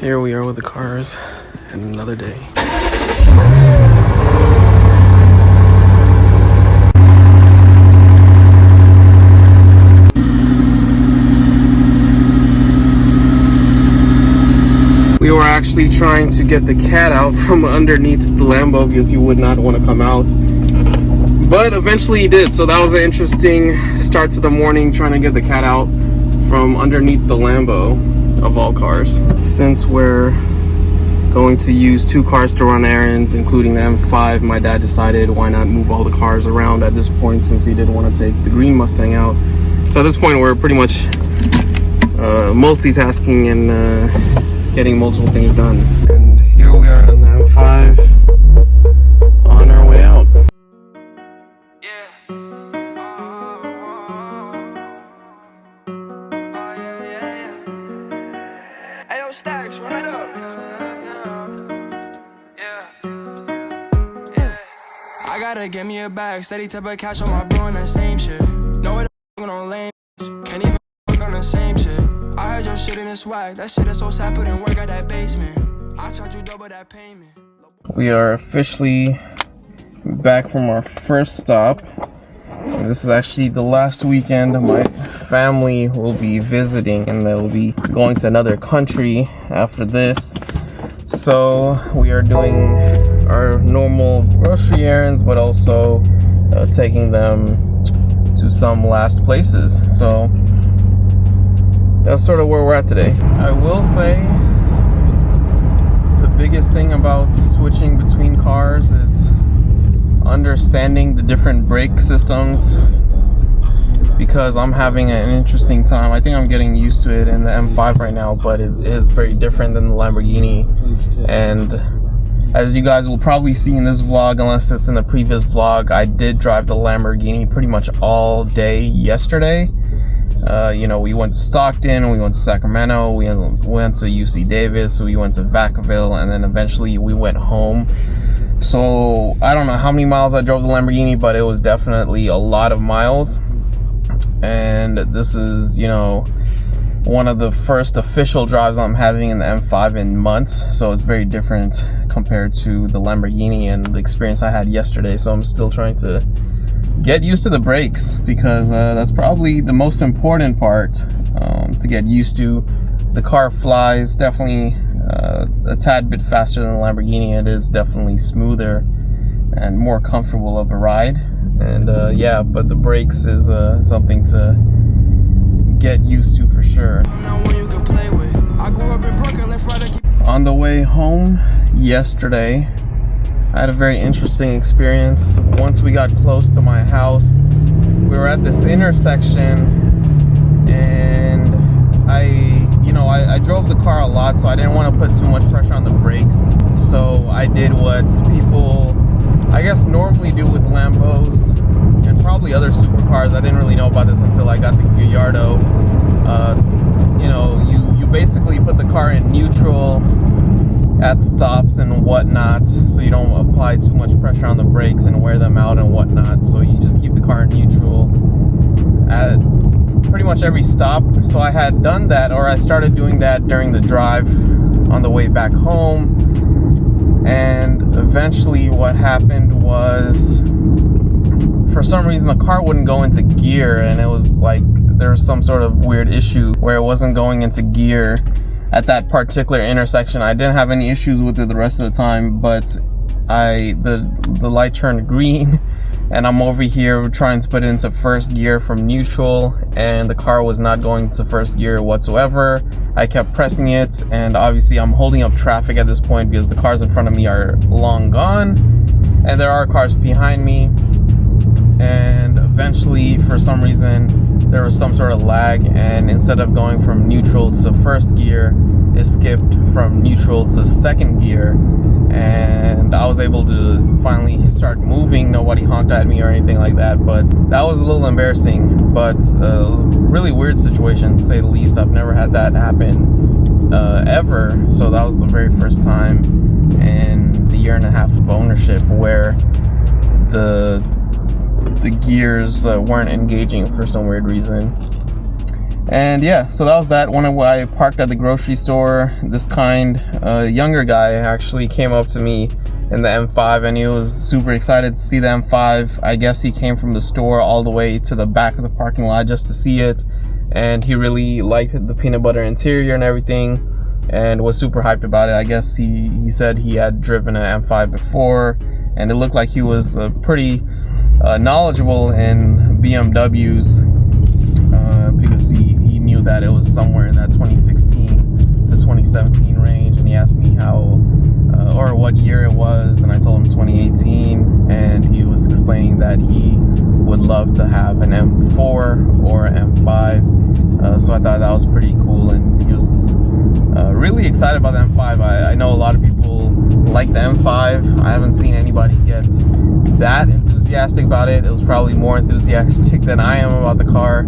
Here we are with the cars, and another day. We were actually trying to get the cat out from underneath the Lambo because he would not want to come out. But eventually he did, so that was an interesting start to the morning, trying to get the cat out from underneath the Lambo, of all cars. Since we're going to use 2 cars to run errands, including the M5, my dad decided why not move all the cars around at this point, since he did want to take the green Mustang out. So at this point we're pretty much multitasking and getting multiple things done. And here we are on the M5 on our way out. Stacks, run it up. I gotta get me a bag, steady type of cash on my bro and that same shit. No way on lame, can't even on the same shit. I heard your shit in the swag, that shit is so sad, put in work at that basement. I charge you double that payment. We are officially back from our first stop. This is actually the last weekend my family will be visiting, and they'll be going to another country after this. So we are doing our normal grocery errands, but also taking them to some last places. So that's sort of where we're at today. I will say the biggest thing about switching between cars is understanding the different brake systems, because I'm having an interesting time. I think I'm getting used to it in the M5 right now, but it is very different than the Lamborghini. And as you guys will probably see in this vlog, unless it's in the previous vlog, I did drive the Lamborghini pretty much all day yesterday. You know, we went to Stockton, we went to Sacramento, we went to UC Davis, we went to Vacaville, and then eventually we went home. So I don't know how many miles I drove the Lamborghini, but it was definitely a lot of miles. And this is, you know, one of the first official drives I'm having in the M5 in months, so it's very different compared to the Lamborghini and the experience I had yesterday. So I'm still trying to get used to the brakes, because that's probably the most important part to get used to. The car flies definitely a tad bit faster than the Lamborghini. It is definitely smoother and more comfortable of a ride. And yeah, but the brakes is something to get used to for sure. On the way home yesterday, I had a very interesting experience. Once we got close to my house, we were at this intersection, and I drove the car a lot, so I didn't want to put too much pressure on the brakes. So I did what people, I guess, normally do with Lambos and probably other supercars. I didn't really know about this until I got the Gallardo. You know, you basically put the car in neutral at stops and whatnot, so you don't apply too much pressure on the brakes and wear them out and whatnot. So you just keep the car in neutral at pretty much every stop. So I had done that, or I started doing that during the drive on the way back home. And eventually what happened was, for some reason the car wouldn't go into gear, and it was like there was some sort of weird issue where it wasn't going into gear at that particular intersection. I didn't have any issues with it the rest of the time, but the light turned green, and I'm over here trying to put it into first gear from neutral, and the car was not going to first gear whatsoever. I kept pressing it, and obviously I'm holding up traffic at this point because the cars in front of me are long gone, and there are cars behind me. And eventually, for some reason, there was some sort of lag, and instead of going from neutral to first gear, it skipped from neutral to second gear, and I was able to finally start moving. Nobody honked at me or anything like that, but that was a little embarrassing, but a really weird situation to say the least. I've never had that happen ever, so that was the very first time in the 1.5 years of ownership where the gears weren't engaging for some weird reason. And yeah, so that was that. When I parked at the grocery store, this younger guy actually came up to me in the M5, and he was super excited to see the M5. I guess he came from the store all the way to the back of the parking lot just to see it, and he really liked the peanut butter interior and everything, and was super hyped about it. I guess he said he had driven an M5 before, and it looked like he was pretty knowledgeable in BMWs, because he knew that it was somewhere in that 2016 to 2017 range, and he asked me how or what year it was, and I told him 2018, and he was explaining that he would love to have an M4 or an M5. So I thought that was pretty cool, and he was really excited about the M5. I know a lot of people like the M5. I haven't seen anybody get that enthusiastic about it. It was probably more enthusiastic than I am about the car,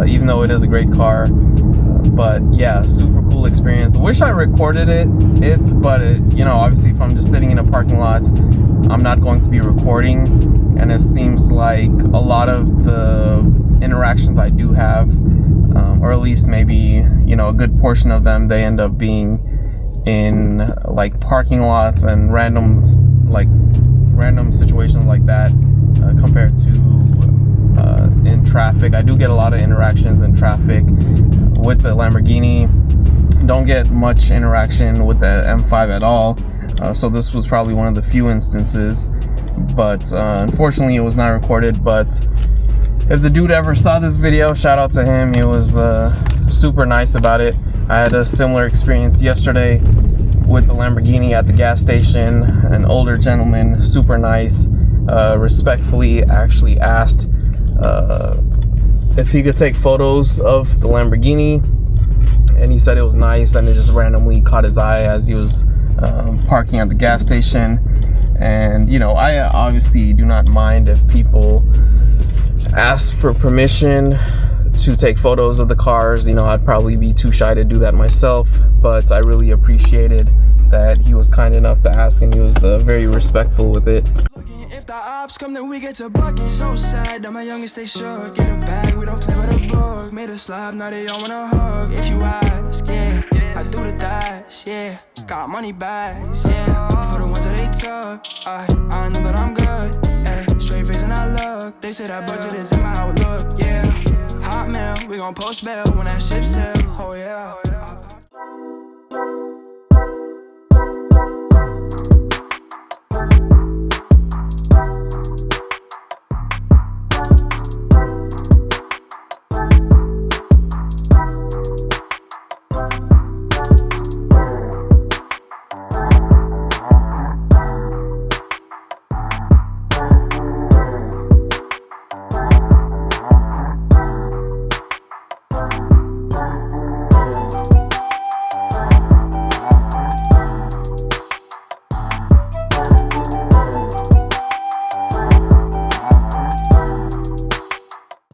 even though it is a great car. But yeah, super cool experience. Wish I recorded but you know, obviously if I'm just sitting in a parking lot, I'm not going to be recording, and it seems like a lot of the interactions I do have, or at least maybe, you know, a good portion of them, they end up being in like parking lots and random situations like that, compared to in traffic. I do get a lot of interactions in traffic with the Lamborghini. Don't get much interaction with the M5 at all, so this was probably one of the few instances, but unfortunately it was not recorded. But if the dude ever saw this video, shout out to him. He was super nice about it. I had a similar experience yesterday with the Lamborghini at the gas station. An older gentleman, super nice, respectfully actually asked if he could take photos of the Lamborghini, and he said it was nice, and it just randomly caught his eye as he was parking at the gas station. And you know, I obviously do not mind if people ask for permission to take photos of the cars. You know, I'd probably be too shy to do that myself, but I really appreciated that he was kind enough to ask, and he was very respectful with it. If the ops come, then we get to bucket. So sad that my youngest stay shook. Get a bag, we don't play with a book. Made a slab, now they all wanna hug. If you ask, yeah, I do the dash, yeah. Got money bags, yeah. For the ones that they took, I know that I'm good, yeah. Straight face and I look. They say that budget is in my outlook, yeah. Hot mail, we gon' post bail when that ship sail, oh yeah.